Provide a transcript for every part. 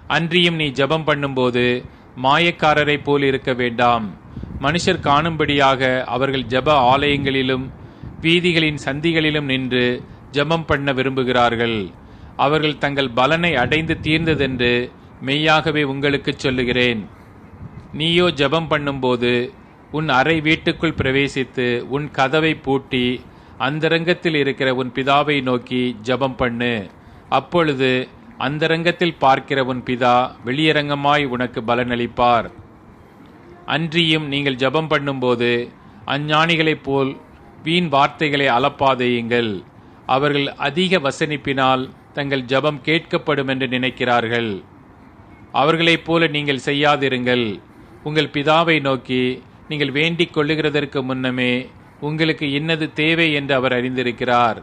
அன்றியும் நீ ஜெபம் பண்ணும்போது மாயக்காரரை போல் இருக்க வேண்டாம். மனுஷர் காணும்படியாக அவர்கள் ஜெப ஆலயங்களிலும் வீதிகளின் சந்திகளிலும் நின்று ஜெபம் பண்ண விரும்புகிறார்கள். அவர்கள் தங்கள் பலனை அடைந்து தீர்ந்ததென்று மெய்யாகவே உங்களுக்கு சொல்லுகிறேன். நீயோ ஜெபம் பண்ணும்போது உன் அறை வீட்டுக்குள் பிரவேசித்து உன் கதவை பூட்டி அந்தரங்கத்தில் இருக்கிற உன் பிதாவை நோக்கி ஜெபம் பண்ணு. அப்பொழுது அந்தரங்கத்தில் பார்க்கிற உன் பிதா வெளியரங்கமாய் உனக்கு பலனளிப்பார். அன்றியும் நீங்கள் ஜெபம் பண்ணும்போது அஞ்ஞானிகளைப் போல் வீண் வார்த்தைகளை அலப்பாதேயுங்கள். அவர்கள் அதிக வசனிப்பினால் தங்கள் ஜெபம் கேட்கப்படும் என்று நினைக்கிறார்கள். அவர்களைப் போல நீங்கள் செய்யாதிருங்கள். உங்கள் பிதாவை நோக்கி நீங்கள் வேண்டிக் கொள்ளுகிறதற்கு முன்னமே உங்களுக்கு இன்னது தேவை என்று அவர் அறிந்திருக்கிறார்.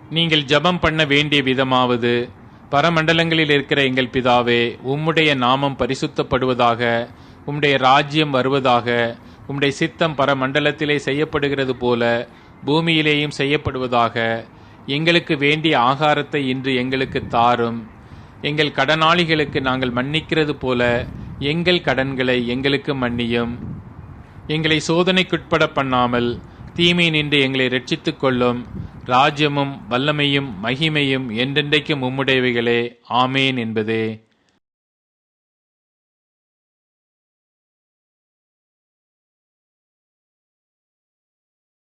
நீங்கள் ஜெபம் பண்ண வேண்டிய விதமாவது, பரமண்டலங்களில் இருக்கிற எங்கள் பிதாவே, உம்முடைய நாமம் பரிசுத்தப்படுவதாக, உம்முடைய ராஜ்யம் வருவதாக, உம்முடைய சித்தம் பரமண்டலத்திலே செய்யப்படுகிறது போல பூமியிலேயும் செய்யப்படுவதாக. எங்களுக்கு வேண்டிய ஆகாரத்தை இன்று எங்களுக்கு தாரும். எங்கள் கடனாளிகளுக்கு நாங்கள் மன்னிக்கிறது போல எங்கள் கடன்களை எங்களுக்கு மன்னியும். எங்களை சோதனைக்குட்பட பண்ணாமல் தீமை நின்று எங்களை ரட்சித்துக் கொள்ளும். ராஜ்யமும் வல்லமையும் மகிமையும் என்றென்றைக்கும் உம்முடையவைகளே. ஆமேன் என்பதே.